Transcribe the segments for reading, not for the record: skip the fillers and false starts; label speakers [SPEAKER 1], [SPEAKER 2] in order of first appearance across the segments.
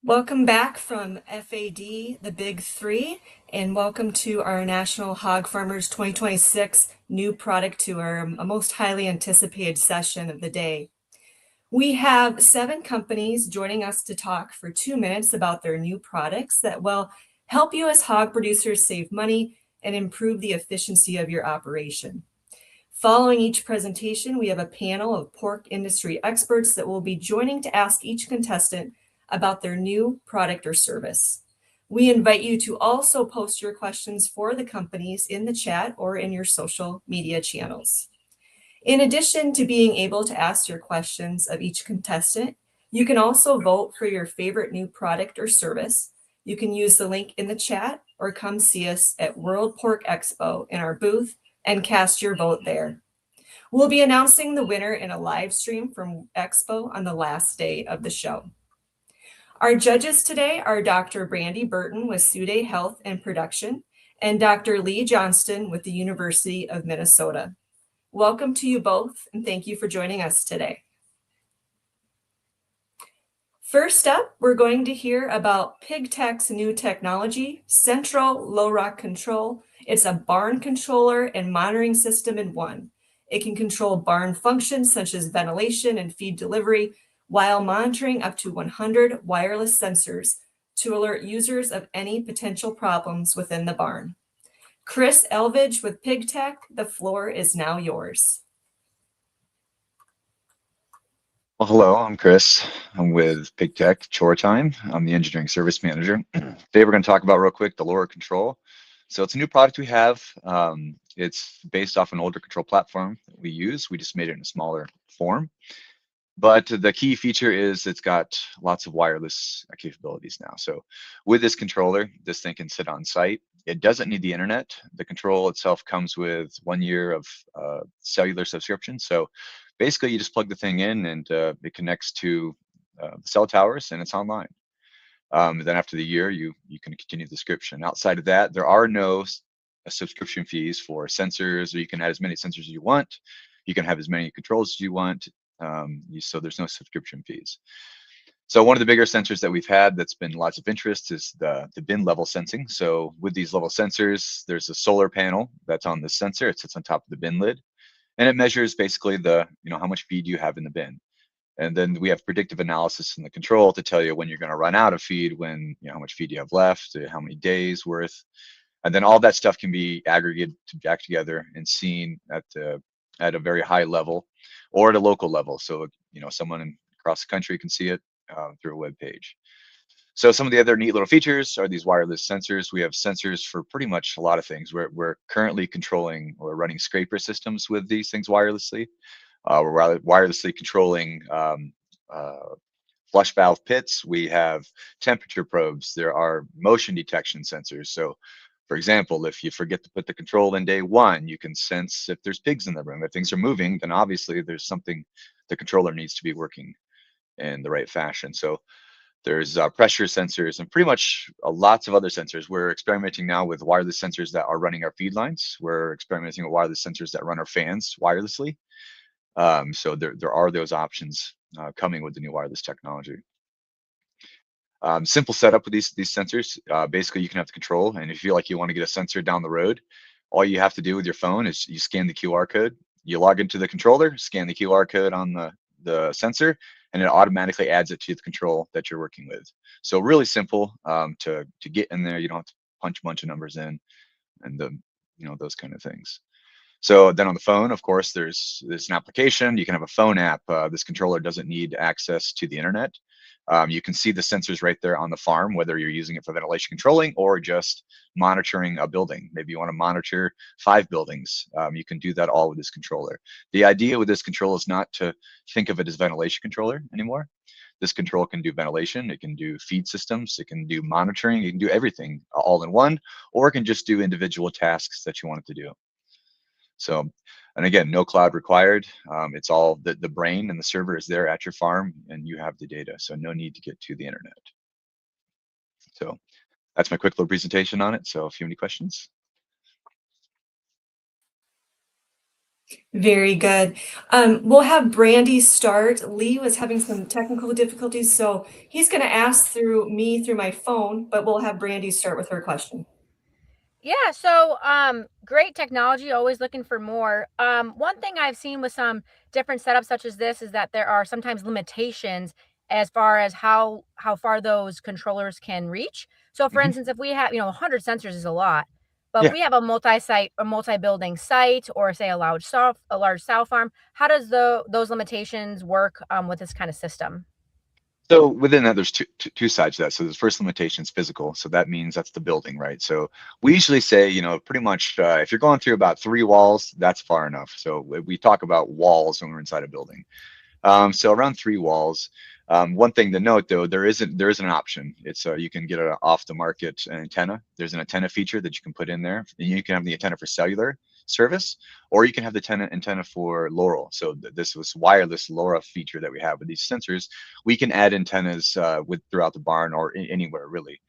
[SPEAKER 1] Welcome back from FAD, the Big Three, and welcome to our National Hog Farmers 2026 new product tour, a most highly anticipated session of the day. We have 7 companies joining us to talk for 2 minutes about their new products that will help you as hog producers save money and improve the efficiency of your operation. Following each presentation, we have a panel of pork industry experts that will be joining to ask each contestant about their new product or service. We invite you to also post your questions for the companies in the chat or in your social media channels. In addition to being able to ask your questions of each contestant, you can also vote for your favorite new product or service. You can use the link in the chat or come see us at World Pork Expo in our booth and cast your vote there. We'll be announcing the winner in a live stream from Expo on the last day of the show. Our judges today are Dr. Brandy Burton with Sude Health and Production and Dr. Lee Johnston with the University of Minnesota. Welcome to you both, and thank you for joining us today. First up, we're going to hear about PigTech's new technology, Central Low Rock Control. It's a barn controller and monitoring system in one. It can control barn functions such as ventilation and feed delivery, while monitoring up to 100 wireless sensors to alert users of any potential problems within the barn. Chris Elvidge with PigTech, the floor is now yours.
[SPEAKER 2] Well, hello, I'm Chris. I'm with PigTech Chore Time. I'm the engineering service manager. Today we're going to talk about real quick the lower control. So it's a new product we have. It's based off an older control platform that we use. We just made it in a smaller form. But the key feature is it's got lots of wireless capabilities now. So with this controller, this thing can sit on site. It doesn't need the internet. The control itself comes with 1 year of cellular subscription. So basically, you just plug the thing in and it connects to cell towers and it's online. Then after the year, you can continue the subscription. Outside of that, there are no subscription fees for sensors, or you can add as many sensors as you want. You can have as many controls as you want. So there's no subscription fees. So one of the bigger sensors that we've had that's been lots of interest is the bin level sensing. So with these level sensors, there's a solar panel that's on the sensor. It sits on top of the bin lid, and it measures basically how much feed you have in the bin. And then we have predictive analysis in the control to tell you when you're going to run out of feed, when how much feed you have left, how many days worth, and then all that stuff can be aggregated back together and seen at a very high level or at a local level. So someone across the country can see it through a web page. So some of the other neat little features are these wireless sensors. We have sensors for pretty much a lot of things. We're currently controlling or running scraper systems with these things wirelessly. We're wirelessly controlling flush valve pits. We have temperature probes. There are motion detection sensors. So for example, if you forget to put the control in day 1, you can sense if there's pigs in the room. If things are moving, then obviously there's something the controller needs to be working in the right fashion. So there's pressure sensors and pretty much lots of other sensors. We're experimenting now with wireless sensors that are running our feed lines. We're experimenting with wireless sensors that run our fans wirelessly. So there are those options coming with the new wireless technology. Simple setup with these sensors. Basically, you can have the control, and if you feel like you want to get a sensor down the road, all you have to do with your phone is you scan the QR code. You log into the controller, scan the QR code on the sensor, and it automatically adds it to the control that you're working with. So really simple to get in there. You don't have to punch a bunch of numbers in, and those kind of things. So then on the phone, of course, there's an application. You can have a phone app. This controller doesn't need access to the internet. You can see the sensors right there on the farm, whether you're using it for ventilation controlling or just monitoring a building. Maybe you want to monitor 5 buildings. You can do that all with this controller. The idea with this control is not to think of it as ventilation controller anymore. This control can do ventilation, it can do feed systems, it can do monitoring, it can do everything all in one, or it can just do individual tasks that you want it to do. So, and again, no cloud required. It's all the brain and the server is there at your farm and you have the data. So no need to get to the internet. So that's my quick little presentation on it. So if you have any questions.
[SPEAKER 1] Very good. We'll have Brandy start. Lee was having some technical difficulties, so he's going to ask through me through my phone, but we'll have Brandy start with her question.
[SPEAKER 3] Yeah, so great technology, always looking for more. One thing I've seen with some different setups such as this is that there are sometimes limitations as far as how far those controllers can reach. So for
[SPEAKER 2] Hmm.
[SPEAKER 3] instance, if we have, 100 sensors is a lot, but if
[SPEAKER 2] Yeah.
[SPEAKER 3] we have a multi-site or multi-building site or say a large sow farm, how does those limitations work with this kind of system?
[SPEAKER 2] So within that, there's two sides to that. So the first limitation is physical. So that means that's the building, right? So we usually say, pretty much if you're going through about 3 walls, that's far enough. So we talk about walls when we're inside a building. So around 3 walls. One thing to note though, there isn't an option. It's you can get an off the market antenna. There's an antenna feature that you can put in there. And you can have the antenna for cellular service, or you can have the antenna for LoRa. So this was wireless LoRa feature that we have with these sensors. We can add antennas with throughout the barn or anywhere really.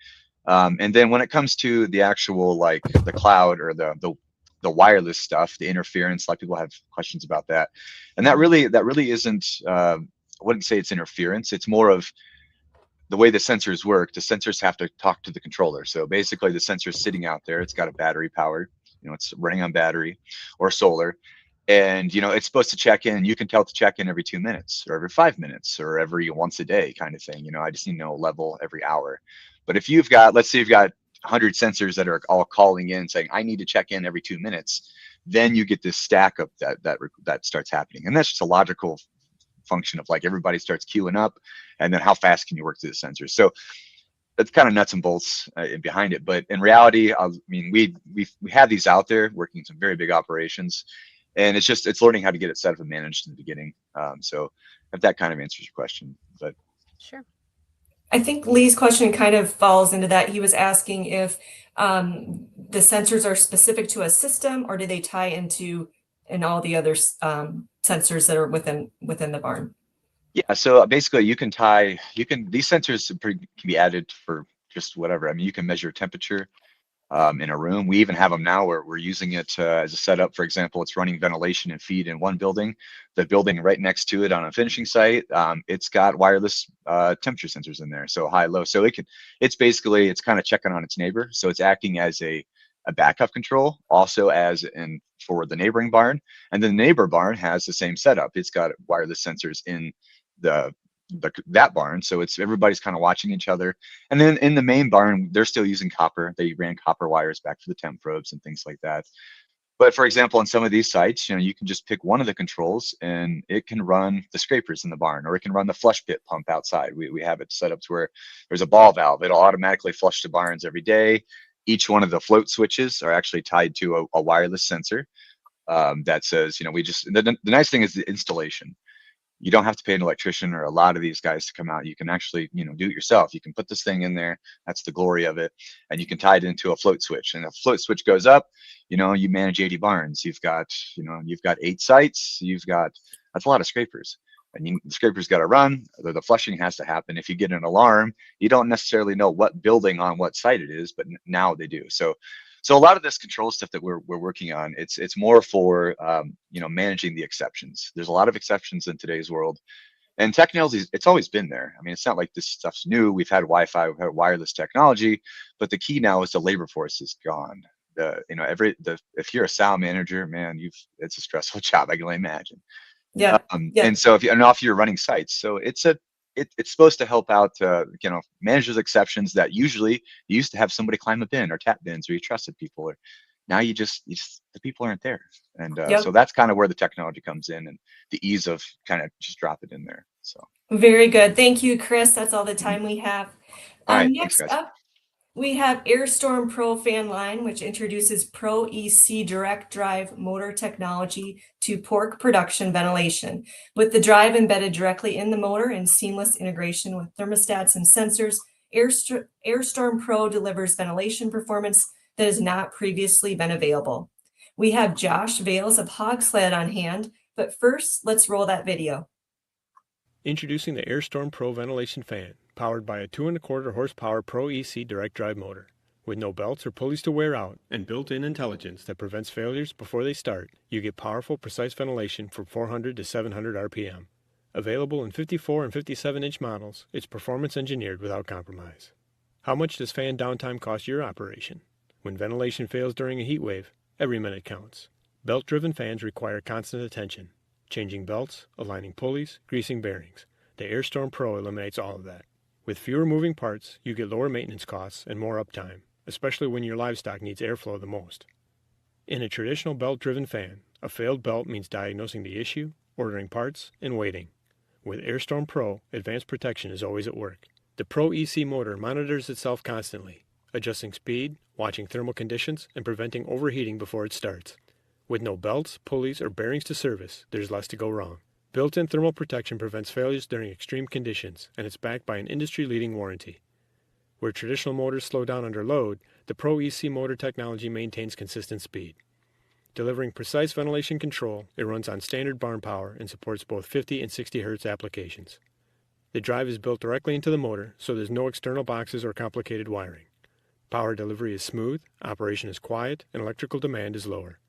[SPEAKER 2] And then when it comes to the actual like the cloud or the wireless stuff, the interference, a lot of people have questions about that, and that really isn't. I wouldn't say it's interference. It's more of the way the sensors work. The sensors have to talk to the controller. So basically, the sensor's sitting out there. It's got a battery powered. It's running on battery or solar, and it's supposed to check in. You can tell it to check in every 2 minutes or every 5 minutes or every once a day kind of thing. I just need to know a level every hour. But if you've got, let's say you've got 100 sensors that are all calling in saying I need to check in every 2 minutes, then you get this stack up that starts happening, and that's just a logical function of like everybody starts queuing up, and then how fast can you work through the sensors. So that's kind of nuts and bolts behind it. But in reality, I mean, we have these out there working some very big operations, and it's learning how to get it set up and managed in the beginning. So if that kind of answers your question, but
[SPEAKER 3] Sure.
[SPEAKER 1] I think Lee's question kind of falls into that. He was asking if the sensors are specific to a system or do they tie into and all the other sensors that are within the barn.
[SPEAKER 2] yeah. So basically, these sensors can be added for just whatever. I mean, you can measure temperature in a room. We even have them now where we're using it as a setup. For example, it's running ventilation and feed in one building. The building right next to it on a finishing site, it's got wireless temperature sensors in there, so high, low. So it's kind of checking on its neighbor. So it's acting as a backup control, also as in for the neighboring barn. And then the neighbor barn has the same setup. It's got wireless sensors in the that barn, so it's everybody's kind of watching each other. And then in the main barn, they're still using copper. They ran copper wires back for the temp probes and things like that. But for example, on some of these sites, you can just pick one of the controls and it can run the scrapers in the barn, or it can run the flush pit pump outside. We have it set up to where there's a ball valve. It'll automatically flush the barns every day. Each one of the float switches are actually tied to a wireless sensor that says, the nice thing is the installation. You don't have to pay an electrician or a lot of these guys to come out. You can actually, do it yourself. You can put this thing in there. That's the glory of it. And you can tie it into a float switch. And if a float switch goes up, you manage 80 barns. You've got 8 sites. That's a lot of scrapers. And the scrapers got to run. The flushing has to happen. If you get an alarm, you don't necessarily know what building on what site it is, but now they do. So a lot of this control stuff that we're working on, it's more for managing the exceptions. There's a lot of exceptions in today's world, and technology, it's always been there. I mean, it's not like this stuff's new. We've had Wi-Fi, we've had wireless technology, but the key now is the labor force is gone. If you're a sow manager, man, it's a stressful job. I can only imagine.
[SPEAKER 1] Yeah, yeah,
[SPEAKER 2] And so if you're running sites, so it's supposed to help out, manage those exceptions that usually you used to have somebody climb a bin or tap bins or you trusted people, or now the people aren't there. And so
[SPEAKER 1] yep.
[SPEAKER 2] that's kind of where the technology comes in and the ease of kind of just drop it in there. So,
[SPEAKER 1] Very good. Thank you, Chris. That's all the
[SPEAKER 2] mhm.
[SPEAKER 1] time we have.
[SPEAKER 2] All right. Thanks,
[SPEAKER 1] Next
[SPEAKER 2] guys.
[SPEAKER 1] up, we have Airstorm Pro Fan Line, which introduces Pro EC direct drive motor technology to pork production ventilation. With the drive embedded directly in the motor and seamless integration with thermostats and sensors, Airstorm Pro delivers ventilation performance that has not previously been available. We have Josh Vales of Hogsled on hand, but first, let's roll that video.
[SPEAKER 4] Introducing the Airstorm Pro Ventilation Fan, powered by a 2.25 horsepower Pro EC direct drive motor. With no belts or pulleys to wear out and built-in intelligence that prevents failures before they start, you get powerful, precise ventilation from 400 to 700 RPM. Available in 54 and 57-inch models, it's performance engineered without compromise. How much does fan downtime cost your operation? When ventilation fails during a heat wave, every minute counts. Belt-driven fans require constant attention. Changing belts, aligning pulleys, greasing bearings. The AirStorm Pro eliminates all of that. With fewer moving parts, you get lower maintenance costs and more uptime, especially when your livestock needs airflow the most. In a traditional belt-driven fan, a failed belt means diagnosing the issue, ordering parts, and waiting. With AirStorm Pro, advanced protection is always at work. The Pro EC motor monitors itself constantly, adjusting speed, watching thermal conditions, and preventing overheating before it starts. With no belts, pulleys, or bearings to service, there's less to go wrong. Built-in thermal protection prevents failures during extreme conditions, and it's backed by an industry-leading warranty. Where traditional motors slow down under load, the Pro EC motor technology maintains consistent speed. Delivering precise ventilation control, it runs on standard barn power and supports both 50 and 60 Hz applications. The drive is built directly into the motor, so there's no external boxes or complicated wiring. Power delivery is smooth, operation is quiet, and electrical demand is lower.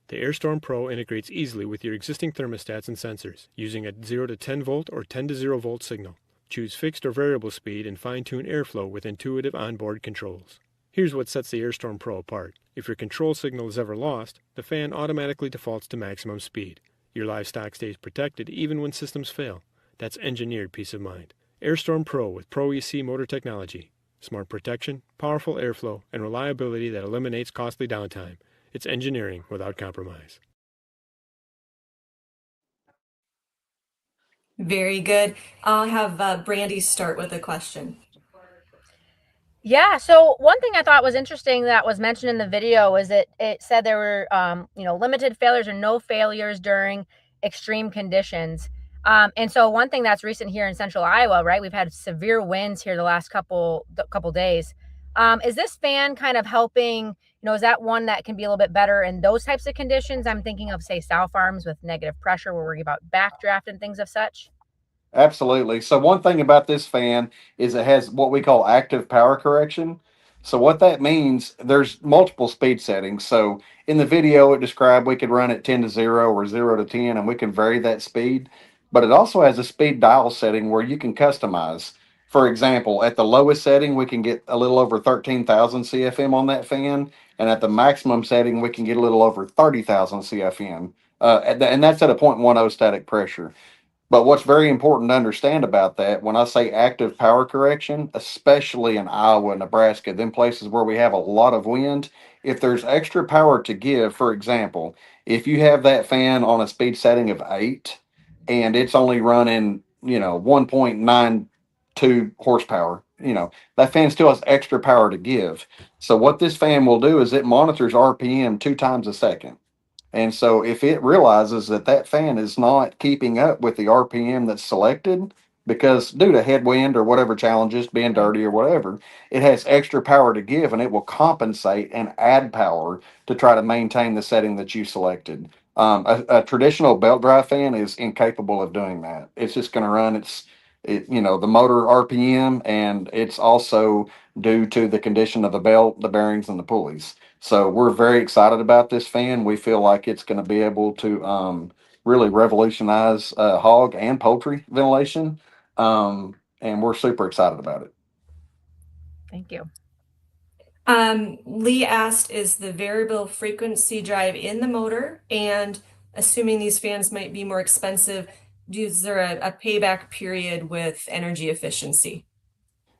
[SPEAKER 4] The AirStorm Pro integrates easily with your existing thermostats and sensors, using a 0 to 10 volt or 10 to 0 volt signal. Choose fixed or variable speed and fine-tune airflow with intuitive onboard controls. Here's what sets the AirStorm Pro apart. If your control signal is ever lost, the fan automatically defaults to maximum speed. Your livestock stays protected even when systems fail. That's engineered peace of mind. AirStorm Pro with Pro EC motor technology. Smart protection, powerful airflow, and reliability that eliminates costly downtime. It's engineering without compromise.
[SPEAKER 1] Very good. I'll have Brandy start with a question.
[SPEAKER 3] Yeah, so one thing I thought was interesting that was mentioned in the video is that it said there were, limited failures or no failures during extreme conditions. And so one thing that's recent here in central Iowa, right? We've had severe winds here the last couple days. Is this fan kind of helping? Is that one that can be a little bit better in those types of conditions? I'm thinking of, say, sow farms with negative pressure. We're worried about backdraft and things of such.
[SPEAKER 5] Absolutely. So one thing about this fan is it has what we call active power correction. So what that means, there's multiple speed settings. So in the video it described we could run at 10 to 0 or 0 to 10 and we can vary that speed. But it also has a speed dial setting where you can customize. For example, at the lowest setting we can get a little over 13,000 CFM on that fan, and at the maximum setting we can get a little over 30,000 CFM. And that's at a 0.10 static pressure. But what's very important to understand about that, when I say active power correction, especially in Iowa, Nebraska, them places where we have a lot of wind, if there's extra power to give, for example, if you have that fan on a speed setting of 8 and it's only running, 1.92 horsepower, that fan still has extra power to give. So what this fan will do is it monitors RPM 2 times a second. And so if it realizes that that fan is not keeping up with the RPM that's selected, because due to headwind or whatever challenges, being dirty or whatever, it has extra power to give and it will compensate and add power to try to maintain the setting that you selected. A traditional belt drive fan is incapable of doing that. It's just going to run the motor RPM, and it's also due to the condition of the belt, the bearings, and the pulleys. So we're very excited about this fan. We feel like it's going to be able to really revolutionize hog and poultry ventilation, and we're super excited about it.
[SPEAKER 3] Thank you.
[SPEAKER 1] Lee asked, is the variable frequency drive in the motor? And assuming these fans might be more expensive, is there a payback period with energy efficiency?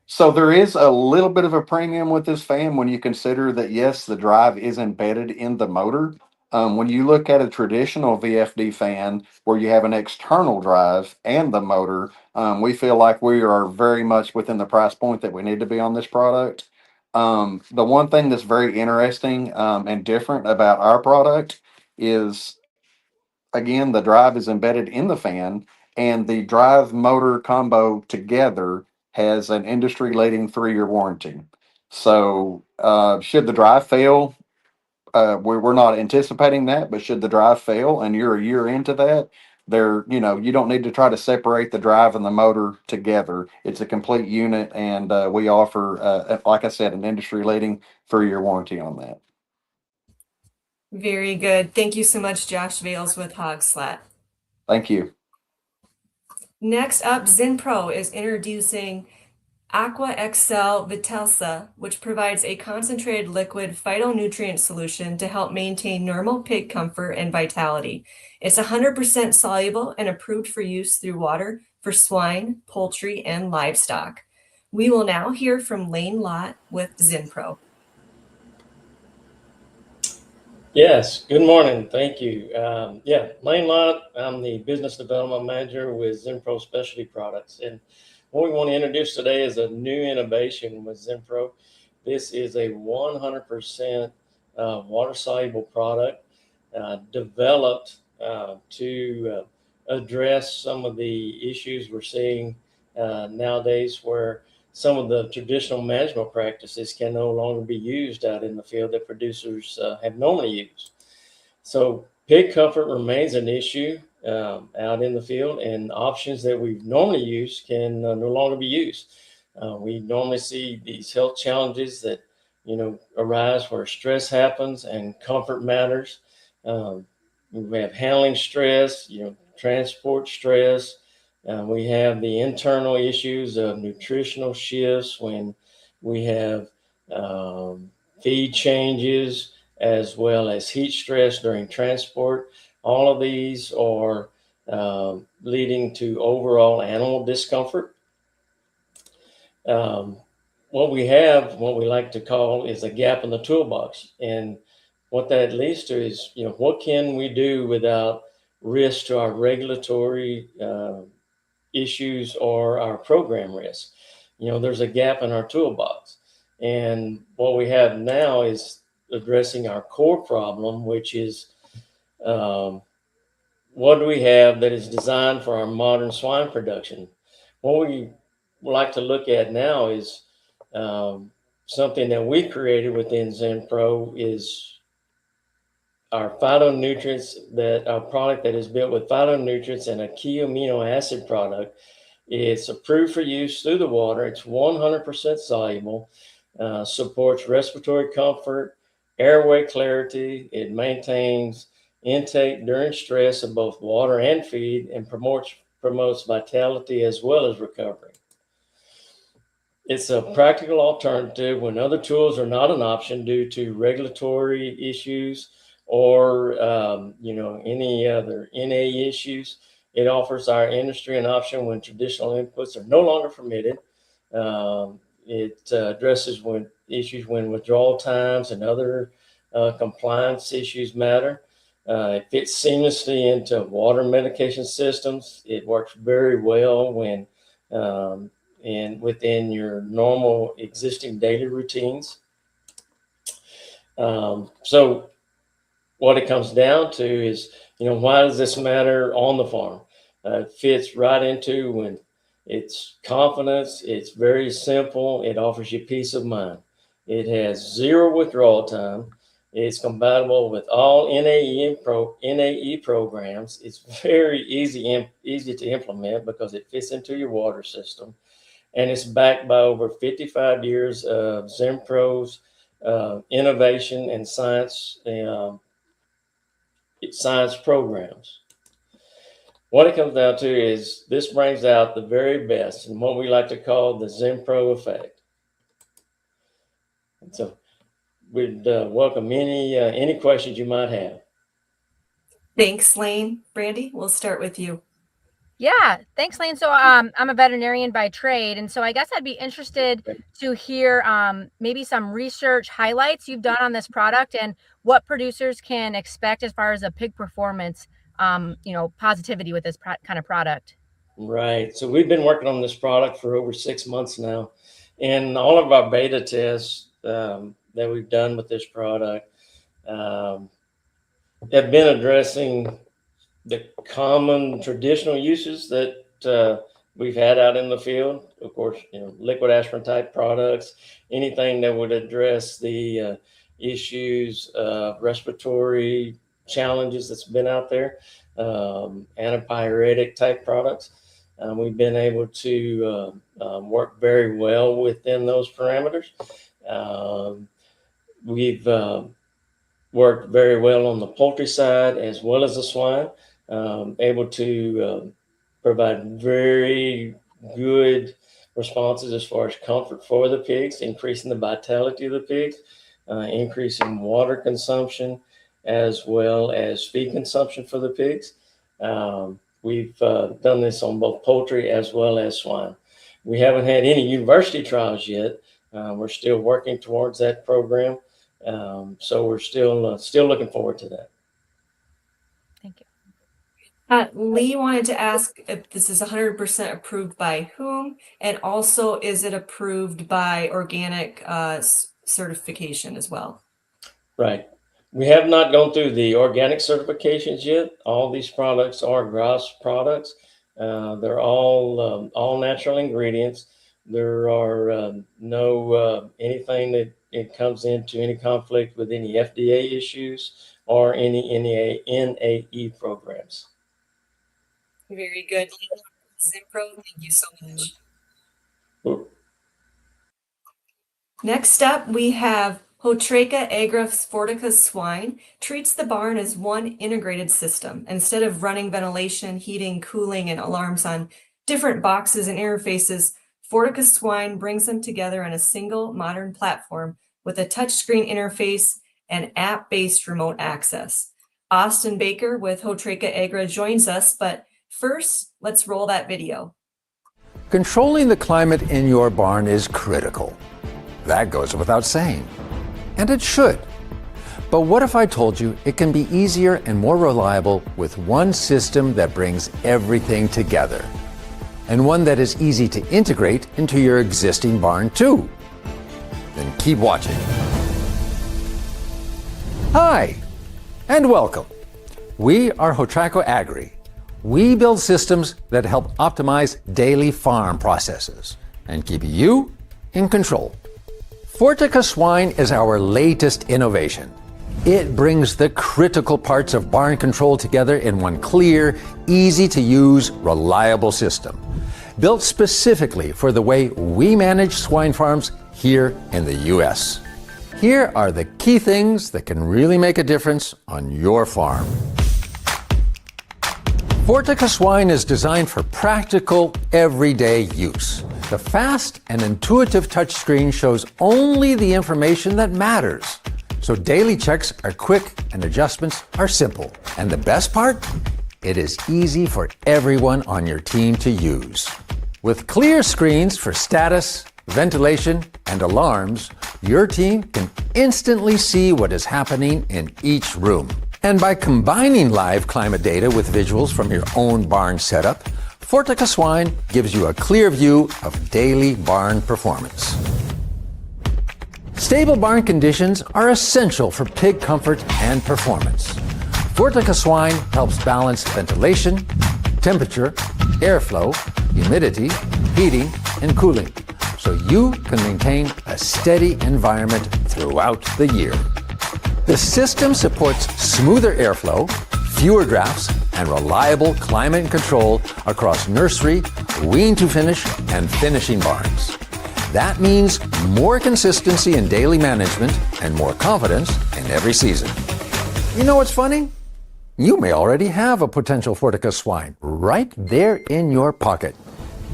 [SPEAKER 5] So there is a little bit of a premium with this fan when you consider that, yes, the drive is embedded in the motor. When you look at a traditional VFD fan where you have an external drive and the motor, we feel like we are very much within the price point that we need to be on this product. The one thing that's very interesting and different about our product is, again, the drive is embedded in the fan, and the drive motor combo together has an industry leading 3-year warranty. So, should the drive fail, we're not anticipating that, but should the drive fail and you're a year into that, They're, you don't need to try to separate the drive and the motor together. It's a complete unit, and we offer, like I said, an industry leading 3-year warranty on that.
[SPEAKER 1] Very good. Thank you so much, Josh Vales with Hogslat.
[SPEAKER 5] Thank you.
[SPEAKER 1] Next up, Zinpro is introducing Aqua XL Vitelsa, which provides a concentrated liquid phytonutrient solution to help maintain normal pig comfort and vitality. It's 100% soluble and approved for use through water for swine, poultry, and livestock. We will now hear from Lane Lott with Zinpro.
[SPEAKER 6] Yes, good morning. Thank you. Lane Lott, I'm the Business Development Manager with Zinpro Specialty Products. And what we want to introduce today is a new innovation with Zinpro. This is a 100% water-soluble product developed to address some of the issues we're seeing nowadays, where some of the traditional management practices can no longer be used out in the field that producers have normally used. So pig comfort remains an issue out in the field, and options that we've normally used can no longer be used. We normally see these health challenges that arise where stress happens and comfort matters. We have handling stress, transport stress. We have the internal issues of nutritional shifts when we have feed changes, as well as heat stress during transport. All of these are leading to overall animal discomfort. What we like to call is a gap in the toolbox. And what that leads to is, what can we do without risk to our regulatory issues or our program risk? There's a gap in our toolbox. And what we have now is addressing our core problem, which is what do we have that is designed for our modern swine production? What we like to look at now is something that we created within Zinpro is our phytonutrients, that our product that is built with phytonutrients and a key amino acid product. It's approved for use through the water. It's 100% soluble, supports respiratory comfort, airway clarity. It maintains intake during stress of both water and feed, and promotes vitality as well as recovery. It's a practical alternative when other tools are not an option due to regulatory issues or any other NA issues. It offers our industry an option when traditional inputs are no longer permitted. It addresses issues when withdrawal times and other compliance issues matter. It fits seamlessly into water medication systems. It works very well when within your normal existing daily routines. So what it comes down to is, why does this matter on the farm? It fits right into when it's confidence. It's very simple. It offers you peace of mind. It has 0 withdrawal time. It's compatible with all NAE programs. It's very easy to implement because it fits into your water system. And it's backed by over 55 years of Zinpro's innovation and science programs. What it comes down to is this brings out the very best and what we like to call the Zinpro effect. And so we'd welcome any questions you might have.
[SPEAKER 1] Thanks, Lane. Brandy, we'll start with you.
[SPEAKER 3] Yeah, thanks, Lane. So I'm a veterinarian by trade, and so I guess I'd be interested to hear maybe some research highlights you've done on this product and what producers can expect as far as a pig performance, positivity with this kind of product.
[SPEAKER 6] Right. So we've been working on this product for over 6 months now, and all of our beta tests that we've done with this product have been addressing the common traditional uses that we've had out in the field. Of course, liquid aspirin type products, anything that would address the issues of respiratory challenges that's been out there. antipyretic type products. We've been able to work very well within those parameters. We've worked very well on the poultry side as well as the swine, able to provide very good responses as far as comfort for the pigs, increasing the vitality of the pigs, increasing water consumption, as well as feed consumption for the pigs. We've done this on both poultry as well as swine. We haven't had any university trials yet. We're still working towards that program. So we're still looking forward to that.
[SPEAKER 3] Thank you.
[SPEAKER 1] Lee wanted to ask if this is 100% approved by whom, and also is it approved by organic certification as well?
[SPEAKER 6] Right. We have not gone through the organic certifications yet. All these products are GRAS products. They're all natural ingredients. There are no anything that it comes into any conflict with any FDA issues or any NAE programs.
[SPEAKER 1] Very good. Zimpro, thank you so much.
[SPEAKER 6] Ooh.
[SPEAKER 1] Next up, we have Hotreca Agra Sportica Swine treats the barn as one integrated system. Instead of running ventilation, heating, cooling, and alarms on different boxes and interfaces, Sportica Swine brings them together on a single modern platform with a touchscreen interface and app-based remote access. Austin Baker with Hotreca Agra joins us, but first, let's roll that video.
[SPEAKER 7] Controlling the climate in your barn is critical. That goes without saying. And it should. But what if I told you it can be easier and more reliable with one system that brings everything together? And one that is easy to integrate into your existing barn too? Then keep watching. Hi, and welcome. We are Hotreca Agri. We build systems that help optimize daily farm processes and keep you in control. Sportica Swine is our latest innovation. It brings the critical parts of barn control together in one clear, easy-to-use, reliable system, built specifically for the way we manage swine farms here in the U.S. Here are the key things that can really make a difference on your farm. Sportica Swine is designed for practical, everyday use. The fast and intuitive touchscreen shows only the information that matters. So daily checks are quick and adjustments are simple. And the best part? It is easy for everyone on your team to use. With clear screens for status, ventilation, and alarms, your team can instantly see what is happening in each room. And by combining live climate data with visuals from your own barn setup, Sportica Swine gives you a clear view of daily barn performance. Stable barn conditions are essential for pig comfort and performance. Sportica Swine helps balance ventilation, temperature, airflow, humidity, heating, and cooling, so you can maintain a steady environment throughout the year. The system supports smoother airflow, fewer drafts, and reliable climate control across nursery, wean to finish, and finishing barns. That means more consistency in daily management and more confidence in every season. You know what's funny? You may already have a potential Sportica Swine right there in your pocket.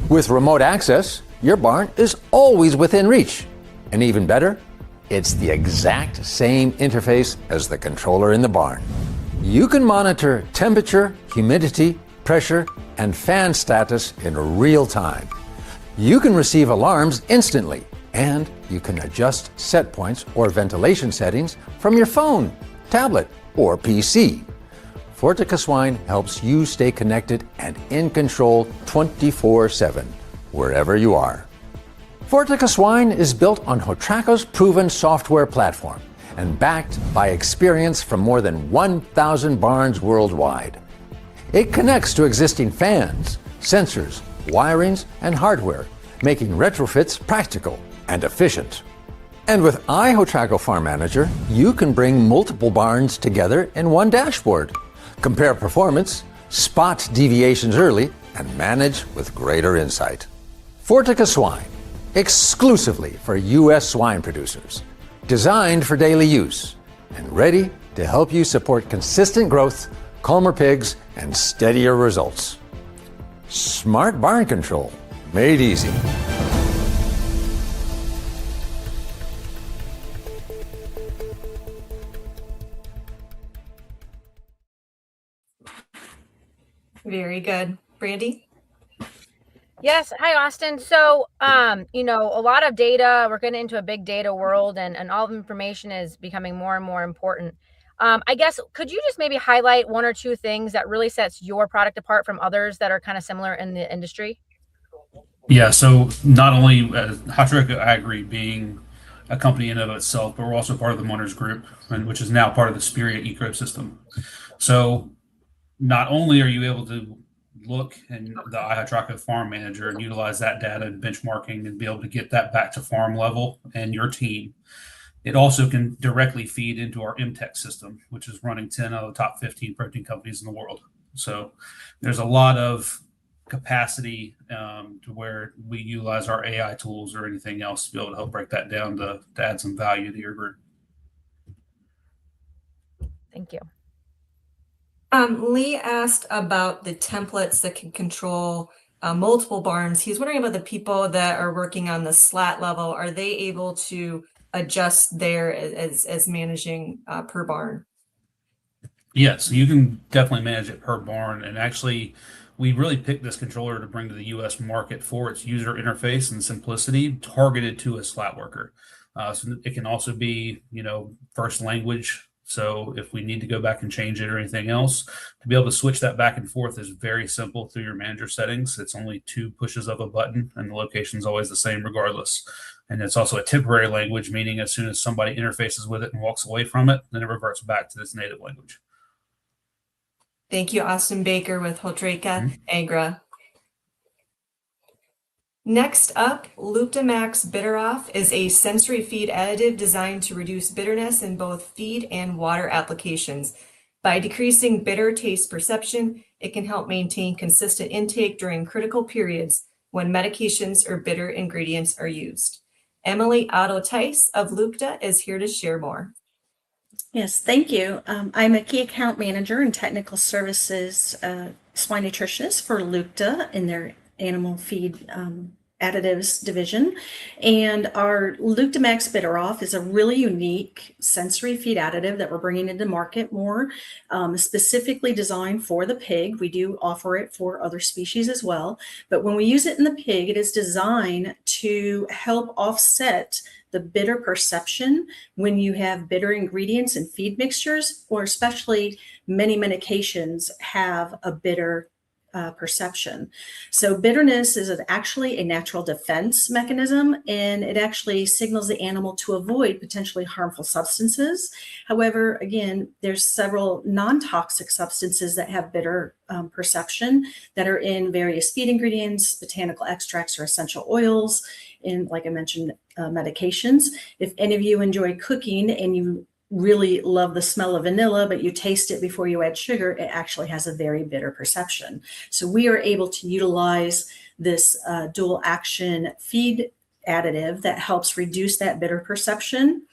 [SPEAKER 7] With remote access, your barn is always within reach. And even better, it's the exact same interface as the controller in the barn. You can monitor temperature, humidity, pressure, and fan status in real time. You can receive alarms instantly, and you can adjust set points or ventilation settings from your phone, tablet, or PC. Sportica Swine helps you stay connected and in control 24/7, wherever you are. Sportica Swine is built on Hotreca's proven software platform and backed by experience from more than 1,000 barns worldwide. It connects to existing fans, sensors, wirings, and hardware, making retrofits practical and efficient. And with iHotreca Farm Manager, you can bring multiple barns together in one dashboard, compare performance, spot deviations early, and manage with greater insight. Fortica Swine, exclusively for U.S. swine producers, designed for daily use, and ready to help you support consistent growth, calmer pigs, and steadier results. Smart barn control, made easy.
[SPEAKER 1] Very good. Brandy?
[SPEAKER 3] Yes. Hi, Austin. So, a lot of data, we're getting into a big data world, and all the information is becoming more and more important. I guess, could you just maybe highlight one or two things that really sets your product apart from others that are kind of similar in the industry?
[SPEAKER 8] Yeah, so not only Hatrica Agri being a company in and of itself, but we're also part of the Munters Group, which is now part of the Spiria ecosystem. So not only are you able to look in the iHatraca Farm Manager and utilize that data and benchmarking and be able to get that back to farm level and your team, it also can directly feed into our MTech system, which is running 10 of the top 15 protein companies in the world. So there's a lot of capacity to where we utilize our AI tools or anything else to be able to help break that down to add some value to your group.
[SPEAKER 3] Thank you.
[SPEAKER 1] Lee asked about the templates that can control multiple barns. He's wondering about the people that are working on the slat level. Are they able to adjust there as managing per barn?
[SPEAKER 8] Yes, you can definitely manage it per barn. And actually, we really picked this controller to bring to the US market for its user interface and simplicity targeted to a slat worker. So it can also be, first language. So if we need to go back and change it or anything else, to be able to switch that back and forth is very simple through your manager settings. It's only 2 pushes of a button and the location is always the same regardless. And it's also a temporary language, meaning as soon as somebody interfaces with it and walks away from it, then it reverts back to its native language.
[SPEAKER 1] Thank you, Austin Baker with Holtreka Agra. Next up, Luptamax Bitter Off is a sensory feed additive designed to reduce bitterness in both feed and water applications. By decreasing bitter taste perception, it can help maintain consistent intake during critical periods when medications or bitter ingredients are used. Emily Otto-Tice of Lupta is here to share more.
[SPEAKER 9] Yes, thank you. I'm a key account manager and technical services swine nutritionist for Lupta in their animal feed additives division. And our Luptamax Bitter Off is a really unique sensory feed additive that we're bringing into market more, specifically designed for the pig. We do offer it for other species as well. But when we use it in the pig, it is designed to help offset the bitter perception when you have bitter ingredients in feed mixtures, or especially many medications have a bitter perception. So bitterness is actually a natural defense mechanism, and it actually signals the animal to avoid potentially harmful substances. However, again, there's several non-toxic substances that have bitter perception that are in various feed ingredients, botanical extracts, or essential oils, in, like I mentioned, medications. If any of you enjoy cooking and you really love the smell of vanilla, but you taste it before you add sugar, it actually has a very bitter perception. So we are able to utilize this dual action feed additive that helps reduce that bitter perception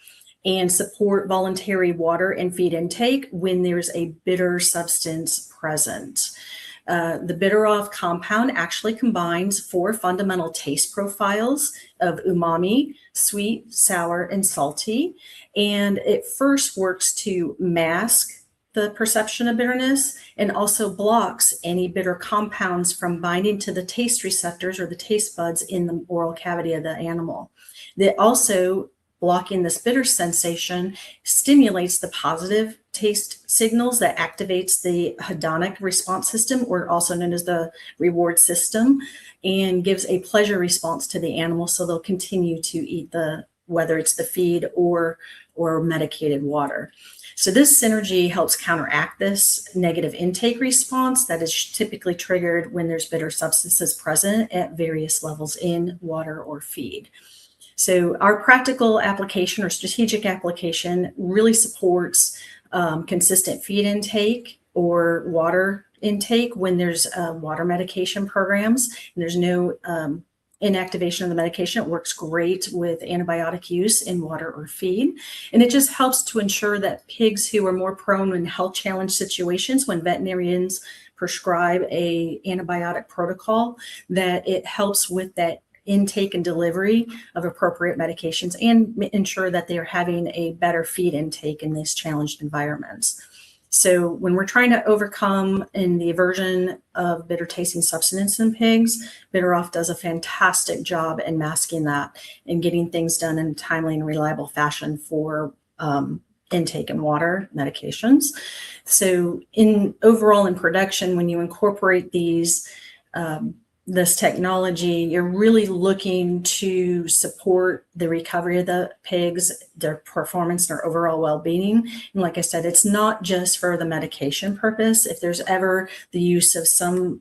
[SPEAKER 9] and support voluntary water and feed intake when there's a bitter substance present. The Bitter Off compound actually combines 4 fundamental taste profiles of umami, sweet, sour, and salty. And it first works to mask the perception of bitterness and also blocks any bitter compounds from binding to the taste receptors or the taste buds in the oral cavity of the animal. That also, blocking this bitter sensation, stimulates the positive taste signals that activates the hedonic response system, or also known as the reward system, and gives a pleasure response to the animal, so they'll continue to eat whether it's the feed or medicated water. So this synergy helps counteract this negative intake response that is typically triggered when there's bitter substances present at various levels in water or feed. So our practical application or strategic application really supports consistent feed intake or water intake when there's water medication programs and there's no inactivation of the medication. It works great with antibiotic use in water or feed. And it just helps to ensure that pigs who are more prone in health challenge situations, when veterinarians prescribe a antibiotic protocol, that it helps with that intake and delivery of appropriate medications and ensure that they are having a better feed intake in these challenged environments. So when we're trying to overcome in the aversion of bitter tasting substance in pigs, Bitter Off does a fantastic job in masking that and getting things done in a timely and reliable fashion for intake and water medications. So overall in production, when you incorporate this technology, you're really looking to support the recovery of the pigs, their performance, their overall well-being. And like I said, it's not just for the medication purpose. If there's ever the use of some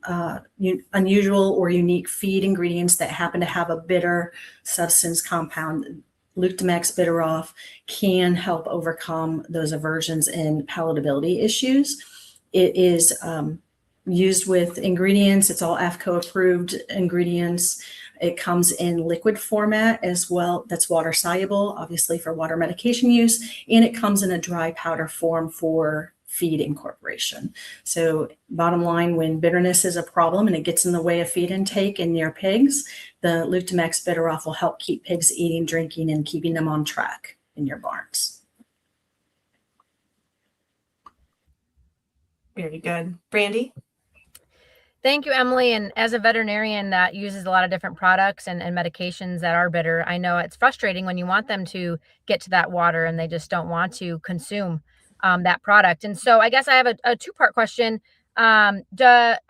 [SPEAKER 9] unusual or unique feed ingredients that happen to have a bitter substance compound, Luctomax Bitter Off can help overcome those aversions and palatability issues. It is used with ingredients. It's all AFCO approved ingredients. It comes in liquid format as well. That's water soluble, obviously for water medication use. And it comes in a dry powder form for feed incorporation. So bottom line, when bitterness is a problem and it gets in the way of feed intake in your pigs, the Luctomax Bitter Off will help keep pigs eating, drinking, and keeping them on track in your barns.
[SPEAKER 1] Very good. Brandy?
[SPEAKER 3] Thank you, Emily. And as a veterinarian that uses a lot of different products and medications that are bitter, I know it's frustrating when you want them to get to that water and they just don't want to consume that product. And so I guess I have a two-part question. I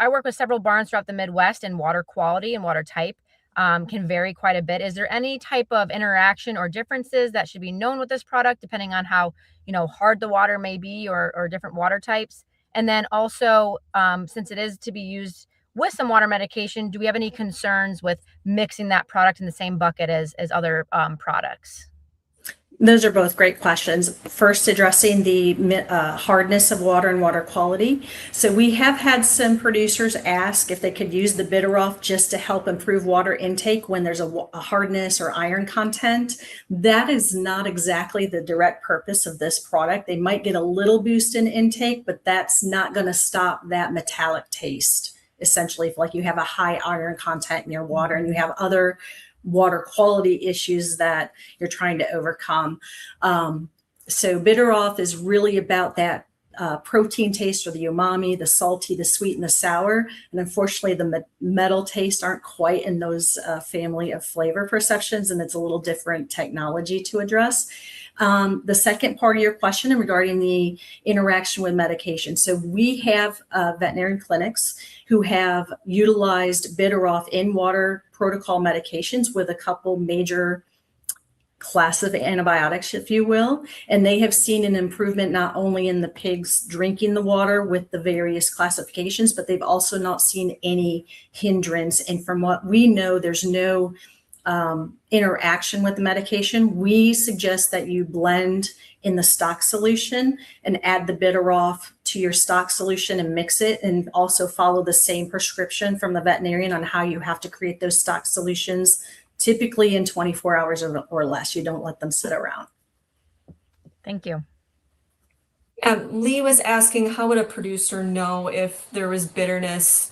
[SPEAKER 3] work with several barns throughout the Midwest, and water quality and water type can vary quite a bit. Is there any type of interaction or differences that should be known with this product depending on how hard the water may be or different water types? And then also, since it is to be used with some water medication, do we have any concerns with mixing that product in the same bucket as other products?
[SPEAKER 9] Those are both great questions. First, addressing the hardness of water and water quality. So we have had some producers ask if they could use the Bitter Off just to help improve water intake when there's a hardness or iron content. That is not exactly the direct purpose of this product. They might get a little boost in intake, but that's not going to stop that metallic taste. Essentially, if like you have a high iron content in your water and you have other water quality issues that you're trying to overcome. So Bitter Off is really about that protein taste, or the umami, the salty, the sweet, and the sour. And unfortunately, the metal taste aren't quite in those family of flavor perceptions, and it's a little different technology to address. The second part of your question regarding the interaction with medication. So we have veterinarian clinics who have utilized Bitter Off in water protocol medications with a couple major class of antibiotics, if you will. And they have seen an improvement not only in the pigs drinking the water with the various classifications, but they've also not seen any hindrance. And from what we know, there's no interaction with the medication. We suggest that you blend in the stock solution and add the Bitter Off to your stock solution and mix it, and also follow the same prescription from the veterinarian on how you have to create those stock solutions, typically in 24 hours or less. You don't let them sit around.
[SPEAKER 3] Thank you.
[SPEAKER 1] Lee was asking, how would a producer know if there was bitterness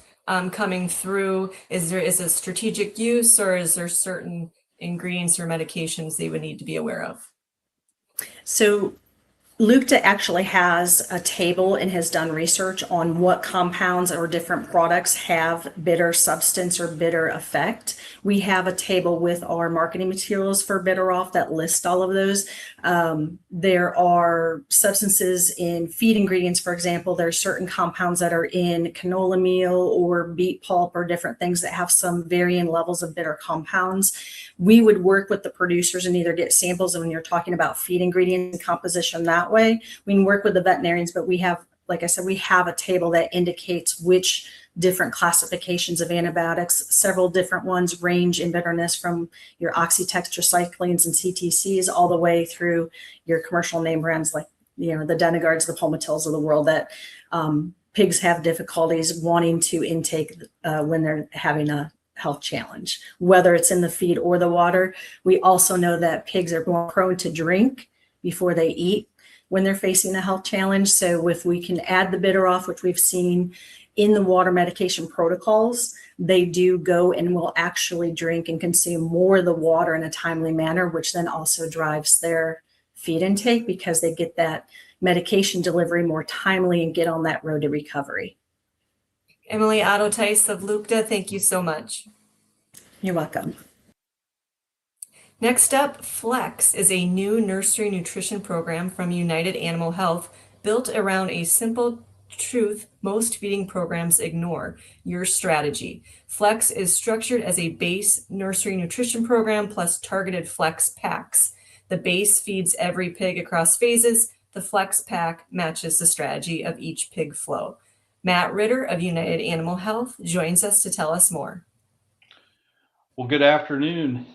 [SPEAKER 1] coming through? Is it strategic use, or is there certain ingredients or medications they would need to be aware of?
[SPEAKER 9] So Lucta actually has a table and has done research on what compounds or different products have bitter substance or bitter effect. We have a table with our marketing materials for Bitter Off that list all of those. There are substances in feed ingredients, for example. There are certain compounds that are in canola meal or beet pulp or different things that have some varying levels of bitter compounds. We would work with the producers and either get samples, and when you're talking about feed ingredients and composition that way, we can work with the veterinarians, but we have, like I said, we have a table that indicates which different classifications of antibiotics. Several different ones range in bitterness from your oxytetracyclines and CTCs all the way through your commercial name brands like, the Denegards, the Palmitils of the world that pigs have difficulties wanting to intake when they're having a health challenge, whether it's in the feed or the water. We also know that pigs are more prone to drink before they eat when they're facing a health challenge. So if we can add the bitter off, which we've seen in the water medication protocols, they do go and will actually drink and consume more of the water in a timely manner, which then also drives their feed intake because they get that medication delivery more timely and get on that road to recovery.
[SPEAKER 1] Emily Otto-Tice of Lukta, thank you so much.
[SPEAKER 9] You're welcome.
[SPEAKER 1] Next up, Flex is a new nursery nutrition program from United Animal Health built around a simple truth most feeding programs ignore: your strategy. Flex is structured as a base nursery nutrition program plus targeted Flex packs. The base feeds every pig across phases. The Flex pack matches the strategy of each pig flow. Matt Ritter of United Animal Health joins us to tell us more.
[SPEAKER 10] Well, good afternoon.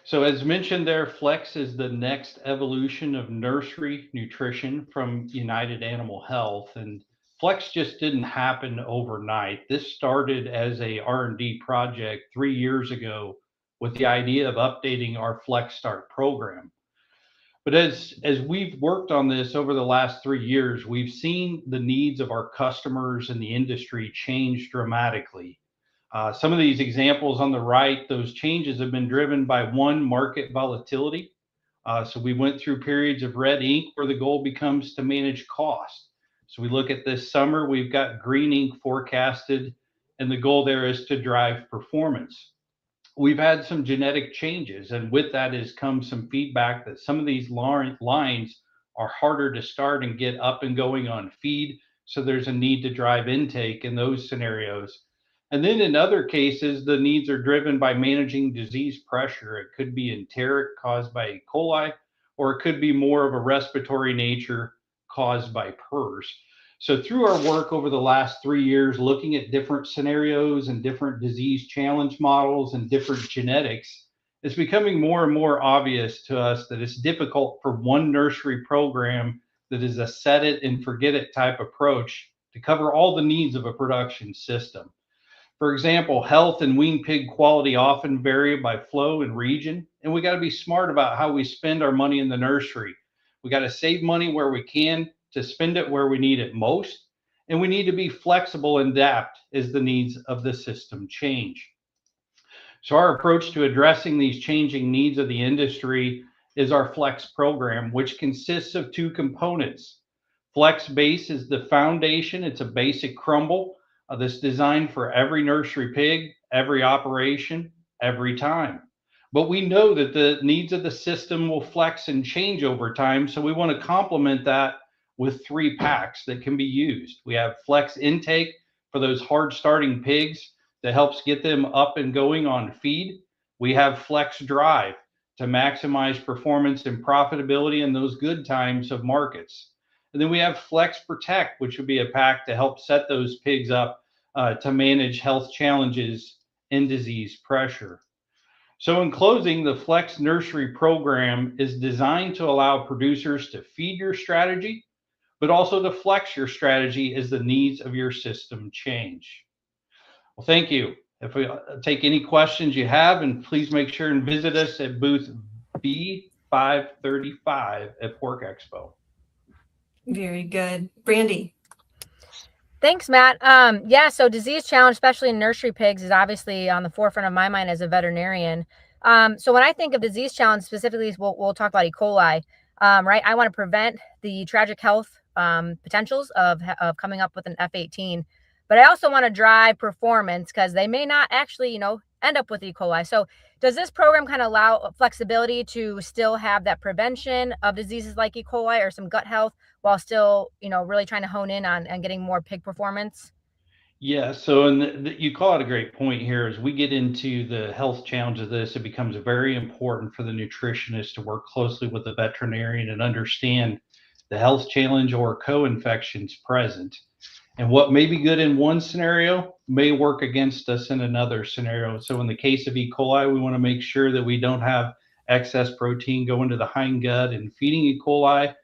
[SPEAKER 10] So as mentioned there, Flex is the next evolution of nursery nutrition from United Animal Health. And Flex just didn't happen overnight. This started as a R&D project 3 years ago with the idea of updating our Flex Start program. But as we've worked on this over the last 3 years, we've seen the needs of our customers and the industry change dramatically. Some of these examples on the right, those changes have been driven by one, market volatility. So we went through periods of red ink where the goal becomes to manage cost. So we look at this summer, we've got green ink forecasted, and the goal there is to drive performance. We've had some genetic changes, and with that has come some feedback that some of these lines are harder to start and get up and going on feed. So there's a need to drive intake in those scenarios. And then in other cases, the needs are driven by managing disease pressure. It could be enteric caused by E. coli, or it could be more of a respiratory nature caused by PRRS. So through our work over the last 3 years, looking at different scenarios and different disease challenge models and different genetics, it's becoming more and more obvious to us that it's difficult for one nursery program that is a set it and forget it type approach to cover all the needs of a production system. For example, health and wean pig quality often vary by flow and region, and we got to be smart about how we spend our money in the nursery. We got to save money where we can to spend it where we need it most, and we need to be flexible and adapt as the needs of the system change. So our approach to addressing these changing needs of the industry is our Flex program, which consists of two components. Flex Base is the foundation. It's a basic crumble that's designed for every nursery pig, every operation, every time. But we know that the needs of the system will flex and change over time. So we want to complement that with 3 packs that can be used. We have Flex Intake for those hard starting pigs that helps get them up and going on feed. We have Flex Drive to maximize performance and profitability in those good times of markets. And then we have Flex Protect, which would be a pack to help set those pigs up to manage health challenges and disease pressure. So in closing, the Flex Nursery program is designed to allow producers to feed your strategy, but also to flex your strategy as the needs of your system change. Well, thank you. If we take any questions you have, and please make sure and visit us at booth B535 at Pork Expo.
[SPEAKER 1] Very good. Brandy.
[SPEAKER 3] Thanks, Matt. Yeah, so disease challenge, especially in nursery pigs, is obviously on the forefront of my mind as a veterinarian. So when I think of disease challenge specifically, we'll talk about E. coli, right? I want to prevent the tragic health potentials of coming up with an F18, but I also want to drive performance because they may not actually, end up with E. coli. So does this program kind of allow flexibility to still have that prevention of diseases like E. coli or some gut health while still, really trying to hone in on and getting more pig performance?
[SPEAKER 10] Yeah, so you call it a great point here. As we get into the health challenge of this, it becomes very important for the nutritionist to work closely with the veterinarian and understand the health challenge or co-infections present. And what may be good in one scenario may work against us in another scenario. So in the case of E. coli, we want to make sure that we don't have excess protein going to the hindgut and feeding E. coli.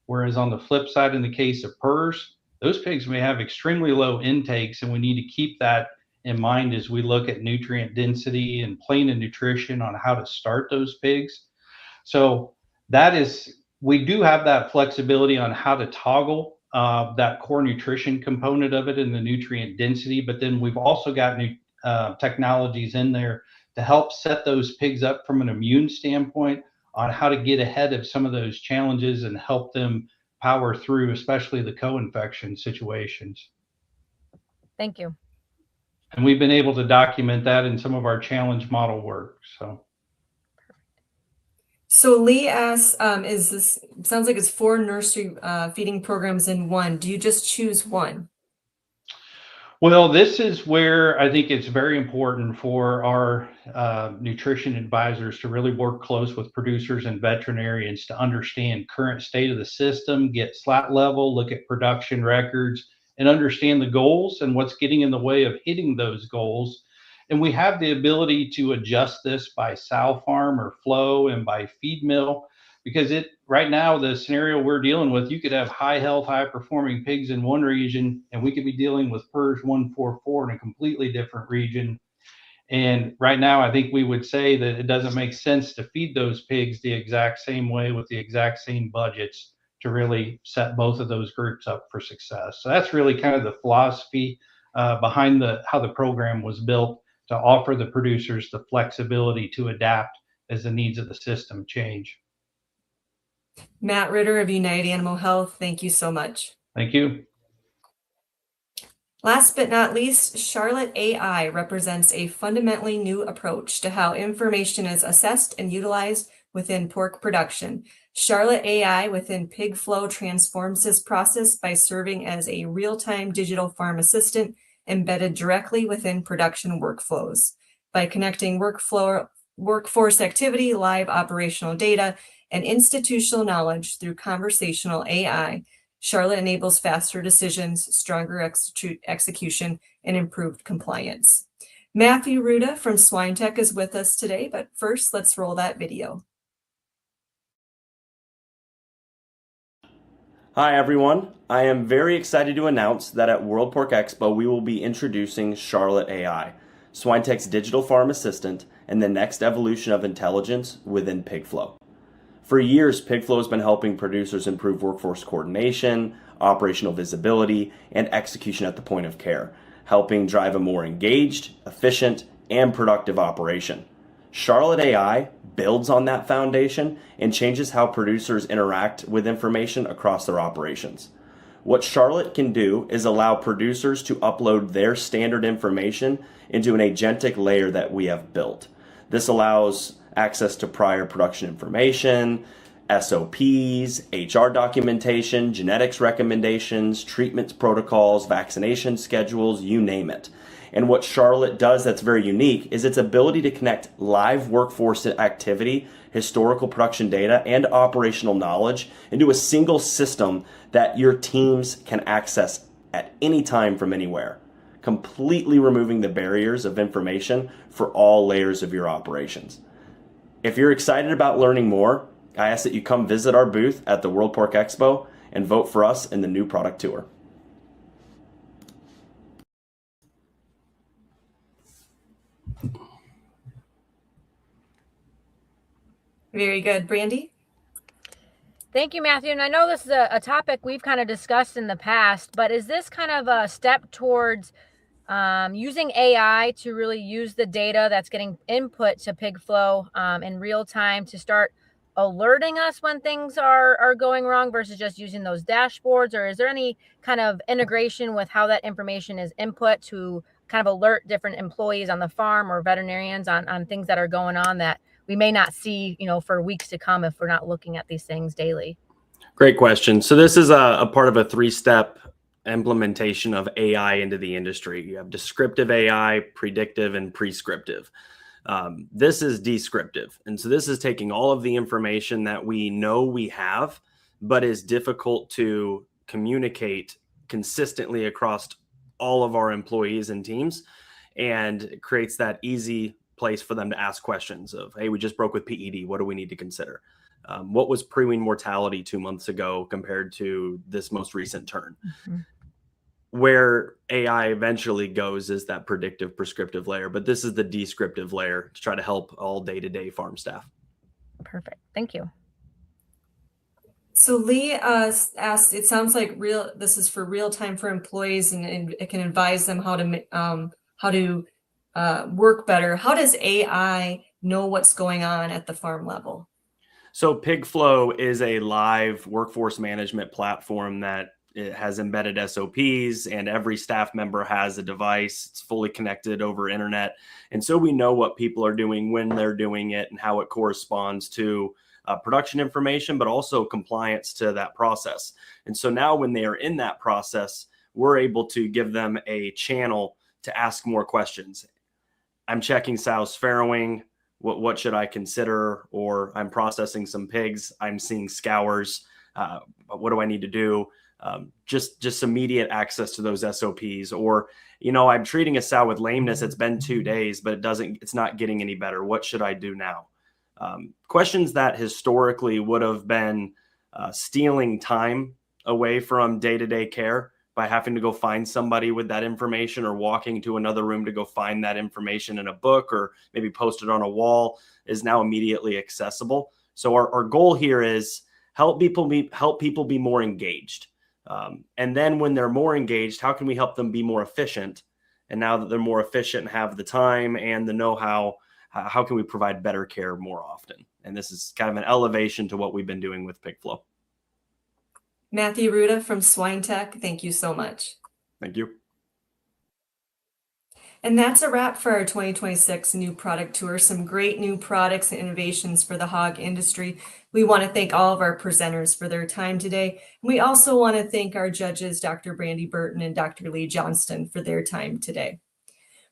[SPEAKER 10] Whereas on the flip side, in the case of PRRS, those pigs may have extremely low intakes, and we need to keep that in mind as we look at nutrient density and plan and nutrition on how to start those pigs. So that is, we do have that flexibility on how to toggle that core nutrition component of it and the nutrient density, but then we've also got new technologies in there to help set those pigs up from an immune standpoint on how to get ahead of some of those challenges and help them power through, especially the co-infection situations.
[SPEAKER 3] Thank you.
[SPEAKER 10] And we've been able to document that in some of our challenge model work.
[SPEAKER 1] So Lee asks, sounds like it's 4 nursery feeding programs in one. Do you just choose one?
[SPEAKER 10] Well, this is where I think it's very important for our nutrition advisors to really work close with producers and veterinarians to understand current state of the system, get slat level, look at production records, and understand the goals and what's getting in the way of hitting those goals. And we have the ability to adjust this by sow farm or flow and by feed mill, because right now, the scenario we're dealing with, you could have high health, high performing pigs in one region, and we could be dealing with PRRS 144 in a completely different region. And right now, I think we would say that it doesn't make sense to feed those pigs the exact same way with the exact same budgets to really set both of those groups up for success. So that's really kind of the philosophy behind how the program was built, to offer the producers the flexibility to adapt as the needs of the system change.
[SPEAKER 1] Matt Ritter of United Animal Health, thank you so much.
[SPEAKER 10] Thank you.
[SPEAKER 1] Last but not least, Charlotte AI represents a fundamentally new approach to how information is assessed and utilized within pork production. Charlotte AI within Pig Flow transforms this process by serving as a real-time digital farm assistant embedded directly within production workflows. By connecting workforce activity, live operational data, and institutional knowledge through conversational AI, Charlotte enables faster decisions, stronger execution, and improved compliance. Matthew Ruda from Swine Tech is with us today, but first let's roll that video.
[SPEAKER 11] Hi everyone, I am very excited to announce that at World Pork Expo we will be introducing Charlotte AI, SwineTech's digital farm assistant and the next evolution of intelligence within PigFlow. For years, PigFlow has been helping producers improve workforce coordination, operational visibility, and execution at the point of care, helping drive a more engaged, efficient, and productive operation. Charlotte AI builds on that foundation and changes how producers interact with information across their operations. What Charlotte can do is allow producers to upload their standard information into an agentic layer that we have built. This allows access to prior production information, SOPs, HR documentation, genetics recommendations, treatment protocols, vaccination schedules, you name it. And what Charlotte does that's very unique is its ability to connect live workforce activity, historical production data, and operational knowledge into a single system that your teams can access at any time from anywhere, completely removing the barriers of information for all layers of your operations. If you're excited about learning more, I ask that you come visit our booth at the World Pork Expo and vote for us in the new product tour.
[SPEAKER 1] Very good. Brandy?
[SPEAKER 3] Thank you, Matthew. And I know this is a topic we've kind of discussed in the past, but is this kind of a step towards using AI to really use the data that's getting input to PigFlow in real time to start alerting us when things are going wrong versus just using those dashboards? Or is there any kind of integration with how that information is input to kind of alert different employees on the farm or veterinarians on things that are going on that we may not see, for weeks to come if we're not looking at these things daily?
[SPEAKER 11] Great question. So this is a part of a 3-step implementation of AI into the industry. You have descriptive AI, predictive, and prescriptive. This is descriptive. And so this is taking all of the information that we know we have, but is difficult to communicate consistently across all of our employees and teams, and creates that easy place for them to ask questions of, hey, we just broke with PED. What do we need to consider? What was pre-wean mortality 2 months ago compared to this most recent turn? Mm-hmm. where AI eventually goes is that predictive prescriptive layer, but this is the descriptive layer to try to help all day-to-day farm staff.
[SPEAKER 3] Perfect. Thank you.
[SPEAKER 1] So Lee asked, it sounds like this is for real time for employees, and it can advise them how to work better. How does AI know what's going on at the farm level?
[SPEAKER 11] So PigFlow is a live workforce management platform that it has embedded SOPs, and every staff member has a device. It's fully connected over internet. And so we know what people are doing, when they're doing it, and how it corresponds to production information, but also compliance to that process. And so now when they are in that process, we're able to give them a channel to ask more questions. I'm checking sows farrowing. What should I consider? Or I'm processing some pigs. I'm seeing scours. What do I need to do? Just immediate access to those SOPs. Or, I'm treating a sow with lameness. It's been 2 days, but it's not getting any better. What should I do now? Questions that historically would have been stealing time away from day-to-day care by having to go find somebody with that information, or walking to another room to go find that information in a book, or maybe post it on a wall, is now immediately accessible. So our goal here is help people be more engaged. And then when they're more engaged, how can we help them be more efficient? And now that they're more efficient and have the time and the know-how, how can we provide better care more often? And this is kind of an elevation to what we've been doing with PigFlow.
[SPEAKER 1] Matthew Ruda from Swine Tech, thank you so much.
[SPEAKER 11] Thank you.
[SPEAKER 1] And that's a wrap for our 2026 new product tour. Some great new products and innovations for the hog industry. We want to thank all of our presenters for their time today. We also want to thank our judges, Dr. Brandy Burton and Dr. Lee Johnston, for their time today.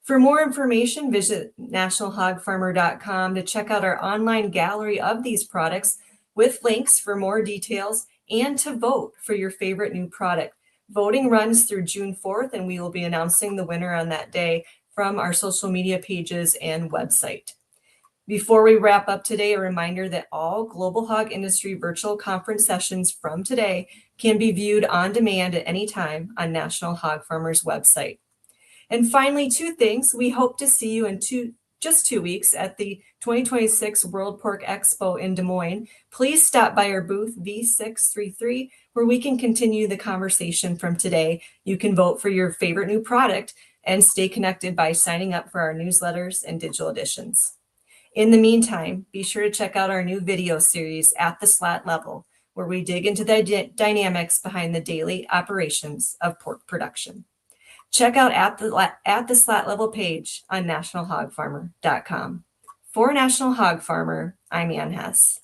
[SPEAKER 1] For more information, visit nationalhogfarmer.com to check out our online gallery of these products with links for more details and to vote for your favorite new product. Voting runs through June 4th, and we will be announcing the winner on that day from our social media pages and website. Before we wrap up today, a reminder that all Global Hog Industry virtual conference sessions from today can be viewed on demand at any time on National Hog Farmers website. And finally, 2 things. We hope to see you in just 2 weeks at the 2026 World Pork Expo in Des Moines. Please stop by our booth V633, where we can continue the conversation from today. You can vote for your favorite new product and stay connected by signing up for our newsletters and digital editions. In the meantime, be sure to check out our new video series, At the Slat Level, where we dig into the dynamics behind the daily operations of pork production. Check out At the Slat Level page on nationalhogfarmer.com. For National Hog Farmer, I'm Ann Hess.